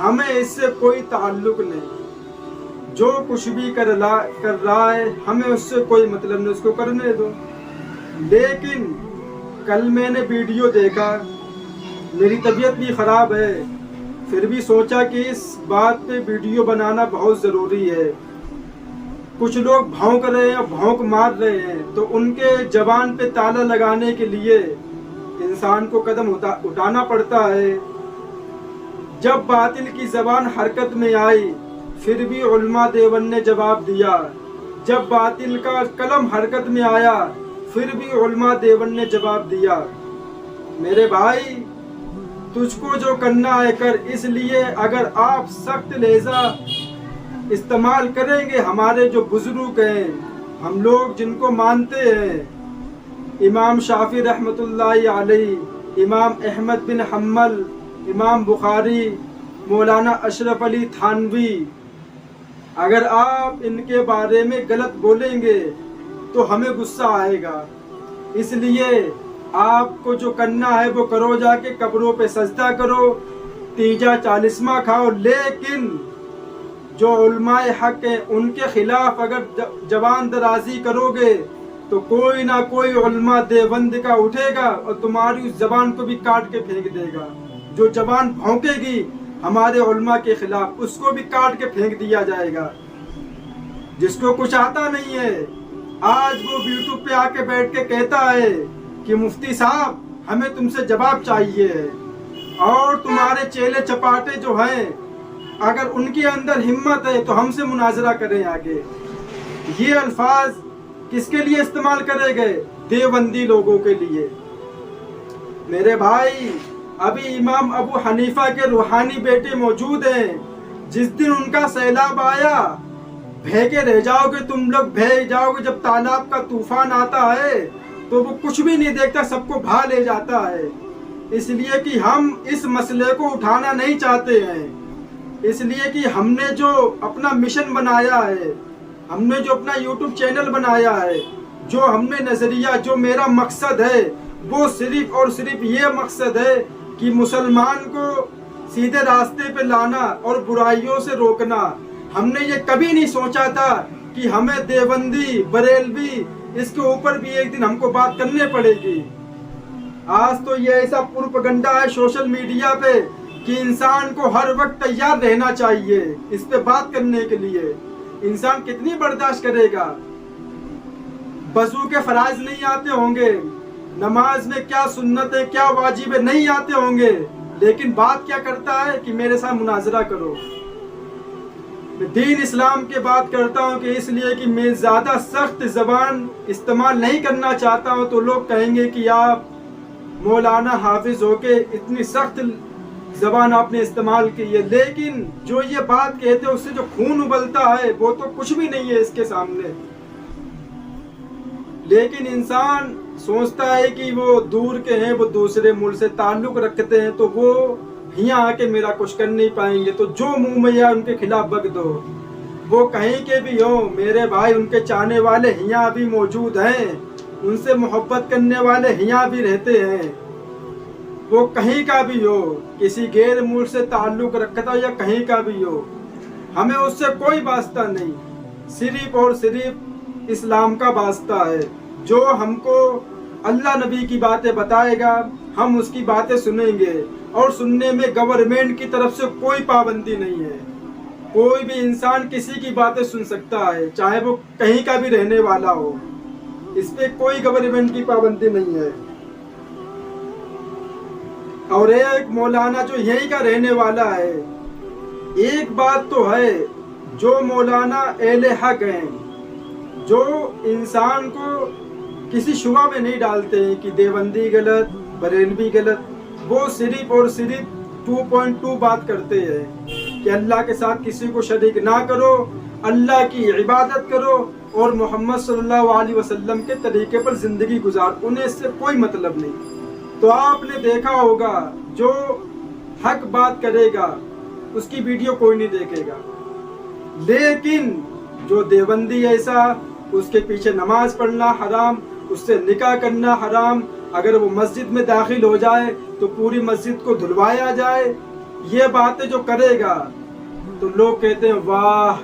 ہمیں اس سے کوئی تعلق نہیں، جو کچھ بھی کر رہا ہے ہمیں اس سے کوئی مطلب نہیں، اس کو کرنے دو۔ لیکن کل میں نے ویڈیو دیکھا، میری طبیعت بھی خراب ہے، پھر بھی سوچا کہ اس بات پہ ویڈیو بنانا بہت ضروری ہے۔ کچھ لوگ بھونک رہے ہیں، بھونک مار رہے ہیں، تو ان کے زبان پہ تالا لگانے کے لیے انسان کو قدم اٹھانا پڑتا ہے۔ جب باطل کی زبان حرکت میں آئی پھر بھی علماء دیوبند نے جواب دیا، جب باطل کا قلم حرکت میں آیا پھر بھی علماء دیوبند نے جواب دیا۔ میرے بھائی، تجھ کو جو کرنا ہے کر، اس لیے اگر آپ سخت لہجہ استعمال کریں گے، ہمارے جو بزرگ ہیں، ہم لوگ جن کو مانتے ہیں، امام شافعی رحمۃ اللہ علیہ، امام احمد بن حنبل، امام بخاری، مولانا اشرف علی تھانوی، اگر آپ ان کے بارے میں غلط بولیں گے تو ہمیں غصہ آئے گا۔ اس لیے آپ کو جو کرنا ہے وہ کرو، جا کے قبروں پہ سجدہ کرو، تیجا چالیسواں کھاؤ، لیکن جو علماء حق ہیں ان کے خلاف اگر زبان درازی کرو گے تو کوئی نہ کوئی علماء دیوبند کا اٹھے گا اور تمہاری اس زبان کو بھی کاٹ کے پھینک دے گا۔ جو زبان بھونکے گی ہمارے علماء کے خلاف، اس کو بھی کاٹ کے پھینک دیا جائے گا۔ جس کو کچھ آتا نہیں ہے آج وہ یوٹیوب پہ آ کے بیٹھ کے کہتا ہے کہ مفتی صاحب ہمیں تم سے جواب چاہیے، اور تمہارے چیلے چپاٹے جو ہیں اگر ان کے اندر ہمت ہے تو ہم سے مناظرہ کریں آگے۔ یہ الفاظ کس کے لیے استعمال کرے گئے؟ دیوبندی لوگوں کے لیے۔ میرے بھائی، ابھی امام ابو حنیفہ کے روحانی بیٹے موجود ہیں، جس دن ان کا سیلاب آیا بھیگے رہ جاؤ گے، تم لوگ بھیگ جاؤ گے۔ جب تالاب کا طوفان آتا ہے تو وہ کچھ بھی نہیں دیکھتا، سب کو بھا لے جاتا ہے۔ اس لیے کہ ہم اس مسئلے کو اٹھانا نہیں چاہتے ہیں، اس لیے کہ ہم نے جو اپنا مشن بنایا ہے، ہم نے جو اپنا یوٹیوب چینل بنایا ہے، جو ہم نے نظریہ، جو میرا مقصد ہے وہ صرف اور صرف یہ مقصد ہے کہ مسلمان کو سیدھے راستے پہ لانا اور برائیوں سے روکنا۔ ہم نے یہ کبھی نہیں سوچا تھا کہ ہمیں دیوبندی، بریلوی، اس کے اوپر بھی ایک دن ہم کو بات کرنے پڑے گی۔ آج تو یہ ایسا پروپیگنڈا ہے سوشل میڈیا پہ کہ انسان کو ہر وقت تیار رہنا چاہیے اس پہ بات کرنے کے لیے۔ انسان کتنی برداشت کرے گا؟ وضو کے فرائض نہیں آتے ہوں گے، نماز میں کیا سنت ہے کیا واجب ہے نہیں آتے ہوں گے، لیکن بات کیا کرتا ہے کہ میرے ساتھ مناظرہ کرو۔ میں دین اسلام کی بات کرتا ہوں کہ اس لیے کہ میں زیادہ سخت زبان استعمال نہیں کرنا چاہتا ہوں، تو لوگ کہیں گے کہ آپ مولانا حافظ ہو کے اتنی سخت زبان آپ نے استعمال کی ہے، لیکن جو یہ بات کہتے ہیں اس سے جو خون ابلتا ہے وہ تو کچھ بھی نہیں ہے اس کے سامنے۔ لیکن انسان سوچتا ہے کہ وہ دور کے ہیں، وہ دوسرے ملک سے تعلق رکھتے ہیں، تو وہ یہاں آ کے میرا کچھ کر نہیں پائیں گے، تو جو منہ میں یا ان کے خلاف بک دو، وہ کہیں کے بھی ہوں۔ میرے بھائی، ان کے چاہنے والے یہاں بھی موجود ہیں، ان سے محبت کرنے والے یہاں بھی رہتے ہیں، وہ کہیں کا بھی ہو، کسی غیر ملک سے تعلق رکھتا یا کہیں کا بھی ہو، ہمیں اس سے کوئی واسطہ نہیں، صرف اور صرف اسلام کا واسطہ ہے۔ جو ہم کو اللہ نبی کی باتیں بتائے گا ہم اس کی باتیں سنیں گے، اور سننے میں گورنمنٹ کی طرف سے کوئی پابندی نہیں ہے۔ کوئی بھی انسان کسی کی باتیں سن سکتا ہے، چاہے وہ کہیں کا بھی رہنے والا ہو، اس پہ کوئی گورنمنٹ کی پابندی نہیں ہے۔ اور ایک مولانا جو یہی کا رہنے والا ہے، ایک بات تو ہے، جو مولانا اہل حق ہیں، جو انسان کو کسی شبہ میں نہیں ڈالتے ہیں کہ دیوبندی غلط، بریلوی غلط، وہ صرف اور صرف 2.2 بات کرتے ہیں کہ اللہ کے ساتھ کسی کو شریک نہ کرو، اللہ کی عبادت کرو اور محمد صلی اللہ علیہ وسلم کے طریقے پر زندگی گزار، انہیں اس سے کوئی مطلب نہیں۔ تو آپ نے دیکھا ہوگا جو حق بات کرے گا اس کی ویڈیو کوئی نہیں دیکھے گا، لیکن جو دیوبندی ایسا، اس کے پیچھے نماز پڑھنا حرام، اس سے نکاح کرنا حرام، اگر وہ مسجد میں داخل ہو جائے تو پوری مسجد کو دھلوایا جائے، یہ باتیں جو کرے گا تو لوگ کہتے ہیں واہ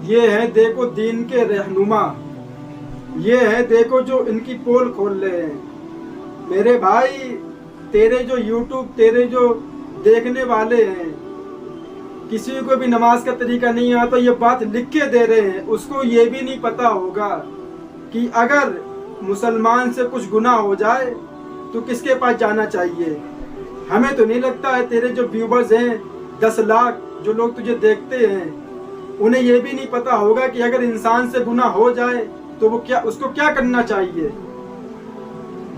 یہ ہے دیکھو دین کے رہنما، یہ ہے دیکھو جو ان کی پول کھول رہے ہیں۔ میرے بھائی تیرے جو یوٹیوب تیرے جو دیکھنے والے ہیں، کسی کو بھی نماز کا طریقہ نہیں آتا، یہ بات لکھ کے دے رہے ہیں، اس کو یہ بھی نہیں پتا ہوگا کہ اگر مسلمان سے کچھ گناہ ہو جائے تو کس کے پاس جانا چاہیے۔ ہمیں تو نہیں لگتا ہے تیرے جو ویورز ہیں 10 لاکھ جو لوگ تجھے دیکھتے ہیں، انہیں یہ بھی نہیں پتا ہوگا کہ اگر انسان سے گناہ ہو جائے تو وہ اس کو کیا کرنا چاہیے۔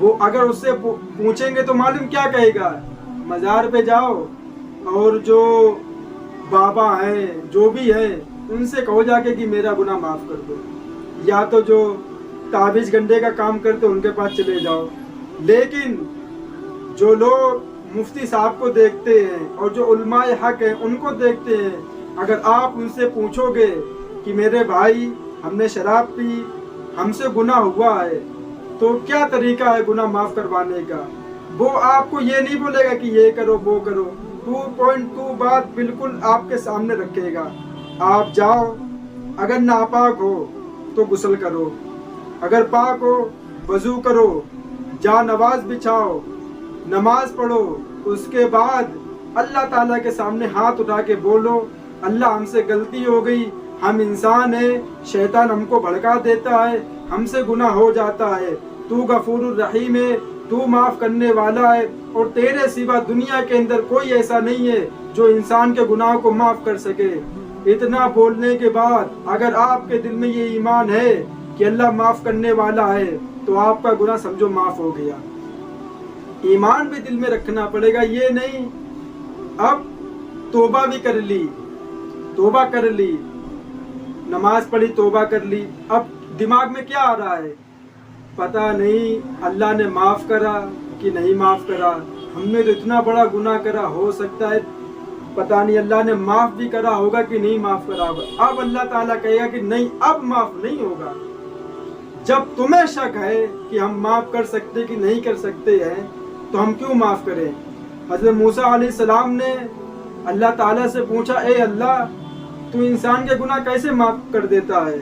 وہ اگر اس سے پوچھیں گے تو معلوم کیا کہے گا، مزار پہ جاؤ اور جو بابا ہیں جو بھی ہیں ان سے کہو جا کے کہ میرا گناہ معاف کر دو، یا تو جو تعویذ گنڈے کا کام کرتے ان کے پاس چلے جاؤ۔ لیکن جو لوگ مفتی صاحب کو دیکھتے ہیں اور جو علماء حق ہیں ان کو دیکھتے ہیں، اگر آپ ان سے پوچھو گے کہ میرے بھائی ہم نے شراب پی، ہم سے گناہ ہوا ہے، تو کیا طریقہ ہے گناہ معاف کروانے کا، وہ آپ کو یہ نہیں بولے گا کہ یہ کرو وہ کرو، 2.2 بات بالکل آپ کے سامنے رکھے گا۔ آپ جاؤ، اگر ناپاک ہو تو غسل کرو، اگر پاک ہو وضو کرو، جا نماز بچھاؤ، نماز پڑھو، اس کے بعد اللہ تعالیٰ کے سامنے ہاتھ اٹھا کے بولو اللہ ہم سے غلطی ہو گئی، ہم انسان ہیں، شیطان ہم کو بھڑکا دیتا ہے، ہم سے گناہ ہو جاتا ہے، تو غفور الرحیم ہے، تو معاف کرنے والا ہے، اور تیرے سوا دنیا کے اندر کوئی ایسا نہیں ہے جو انسان کے گناہ کو معاف کر سکے۔ اتنا بولنے کے بعد اگر آپ کے دل میں یہ ایمان ہے کہ اللہ معاف کرنے والا ہے تو آپ کا گناہ سمجھو معاف ہو گیا۔ ایمان بھی دل میں رکھنا پڑے گا، یہ نہیں اب توبہ بھی کر لی، توبہ کر لی، نماز پڑھی توبہ کر لی، اب دماغ میں کیا آ رہا ہے پتہ نہیں اللہ نے معاف کرا کہ نہیں معاف کرا، ہم نے تو اتنا بڑا گناہ کرا، ہو سکتا ہے پتہ نہیں اللہ نے معاف بھی کرا ہوگا کہ نہیں معاف کرا ہوگا۔ اب اللہ تعالیٰ کہے گا کہ نہیں اب معاف نہیں ہوگا۔ جب تمہیں شک ہے کہ ہم معاف کر سکتے کہ نہیں کر سکتے ہیں تو ہم کیوں معاف کریں۔ حضرت موسیٰ علیہ السلام نے اللہ تعالیٰ سے پوچھا اے اللہ تو انسان کے گناہ کیسے معاف کر دیتا ہے،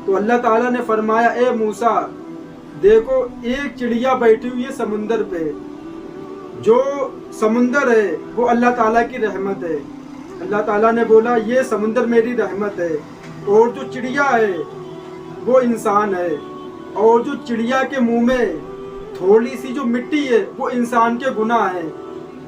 تو اللہ تعالیٰ نے فرمایا اے موسیٰ دیکھو ایک چڑیا بیٹھی ہوئی ہے سمندر پہ، جو سمندر ہے وہ اللہ تعالیٰ کی رحمت ہے، اللہ تعالیٰ نے بولا یہ سمندر میری رحمت ہے، اور جو چڑیا ہے وہ انسان ہے، اور جو چڑیا کے منہ میں تھوڑی سی جو مٹی ہے وہ انسان کے گناہ ہیں۔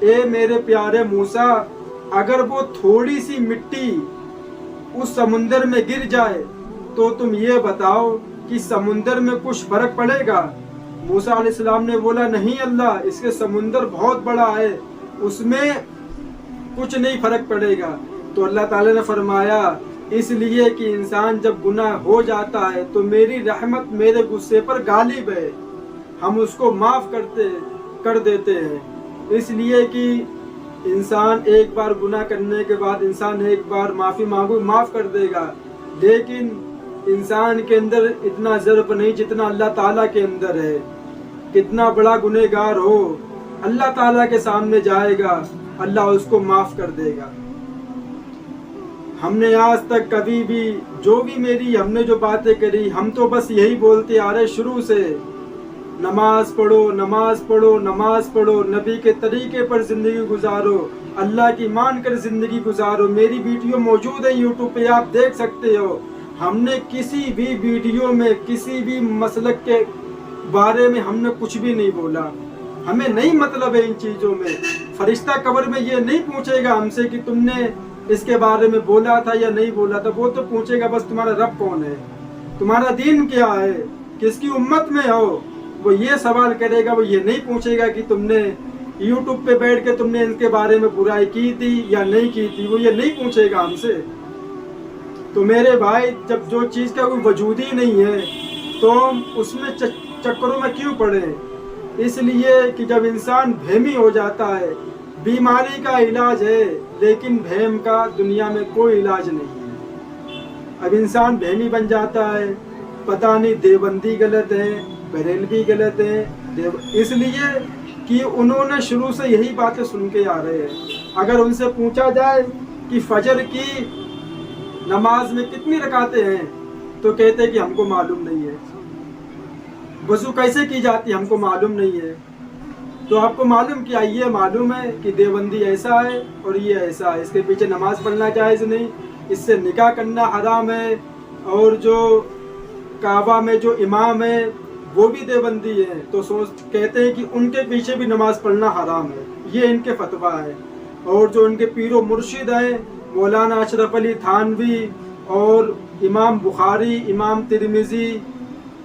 اے میرے پیارے موسیٰ اگر وہ تھوڑی سی مٹی اس سمندر میں گر جائے تو تم یہ بتاؤ کہ سمندر میں کچھ فرق پڑے گا۔ موسیٰ علیہ السلام نے بولا نہیں اللہ اس کے سمندر بہت بڑا ہے، اس میں کچھ نہیں فرق پڑے گا۔ تو اللہ تعالیٰ نے فرمایا اس لیے کہ انسان جب گناہ ہو جاتا ہے تو میری رحمت میرے غصے پر غالب ہے، ہم اس کو معاف کر دیتے ہیں، اس لیے کہ انسان ایک بار گناہ کرنے کے بعد انسان ایک بار معافی مانگو معاف کر دے گا، لیکن انسان کے اندر اتنا ضرف نہیں جتنا اللہ تعالیٰ کے اندر ہے۔ کتنا بڑا گنہگار ہو اللہ تعالیٰ کے سامنے جائے گا اللہ اس کو معاف کر دے گا۔ ہم نے آج تک کبھی بھی جو بھی ہم نے جو باتیں کری ہم تو بس یہی بولتے آ رہے شروع سے، نماز پڑھو نماز پڑھو نماز پڑھو، نبی کے طریقے پر زندگی گزارو، اللہ کی مان کر زندگی گزارو۔ میری ویڈیو موجود ہے یوٹیوب پہ آپ دیکھ سکتے ہو، ہم نے کسی بھی ویڈیو میں کسی بھی مسلک کے بارے میں ہم نے کچھ بھی نہیں بولا، ہمیں نہیں مطلب ہے ان چیزوں میں۔ فرشتہ قبر میں یہ نہیں پوچھے گا ہم سے کہ تم نے اس کے بارے میں بولا تھا یا نہیں بولا تھا، وہ تو پوچھے گا بس تمہارا رب کون ہے، تمہارا دین کیا ہے، کس کی امت میں ہو، وہ یہ سوال کرے گا، وہ یہ نہیں پوچھے گا کہ تم نے یوٹیوب پہ بیٹھ کے تم نے ان کے بارے میں برائی کی تھی یا نہیں کی تھی، وہ یہ نہیں پوچھے گا ہم سے۔ تو میرے بھائی جب جو چیز کا کوئی وجود ہی نہیں ہے تو ہم اس میں چکروں میں کیوں پڑے؟ اس لیے کہ جب انسان بھیمی ہو جاتا ہے، بیماری کا علاج ہے لیکن بھیم کا دنیا میں کوئی علاج نہیں ہے۔ اب انسان بھیمی بن جاتا ہے، پتہ نہیں دیوبندی غلط ہے، بریلوی غلط ہے، اس لیے کہ انہوں نے شروع سے یہی باتیں سن کے آ رہے ہیں۔ اگر ان سے پوچھا جائے کہ فجر کی نماز میں کتنی رکعتیں ہیں تو کہتے کہ ہم کو معلوم نہیں ہے. وضو کیسے کی جاتی ہے ہم کو معلوم نہیں ہے. تو آپ کو معلوم کیا یہ معلوم ہے کہ دیوبندی ایسا ہے اور یہ ایسا ہے, اس کے پیچھے نماز پڑھنا جائز نہیں, اس سے نکاح کرنا حرام ہے, اور جو کعبہ میں جو امام ہے وہ بھی دیوبندی ہے, تو کہتے ہیں کہ ان کے پیچھے بھی نماز پڑھنا حرام ہے. یہ ان کے فتویٰ ہے. اور جو ان کے پیر و مرشد ہیں مولانا اشرف علی تھانوی اور امام بخاری, امام ترمذی,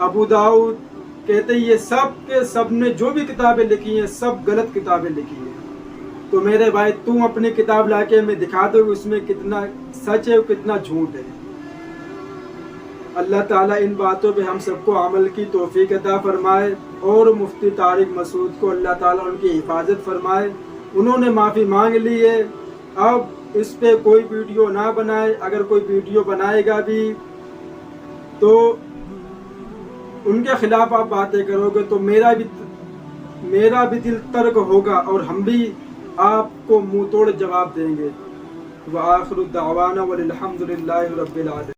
ابو داؤد, کہتے ہیں یہ سب کے سب نے جو بھی کتابیں لکھی ہیں سب غلط کتابیں لکھی ہیں. تو میرے بھائی تم اپنی کتاب لا کے میں دکھا دو اس میں کتنا سچ ہے اور کتنا جھوٹ ہے. اللہ تعالیٰ ان باتوں پہ ہم سب کو عمل کی توفیق عطا فرمائے, اور مفتی طارق مسعود کو اللہ تعالیٰ ان کی حفاظت فرمائے. انہوں نے معافی مانگ لی ہے, اب اس پہ کوئی ویڈیو نہ بنائے. اگر کوئی ویڈیو بنائے گا بھی تو ان کے خلاف آپ باتیں کرو گے تو میرا بھی دل ترک ہوگا, اور ہم بھی آپ کو منہ توڑ جواب دیں گے. وآخر الدعوانا والحمد للہ رب العالمین.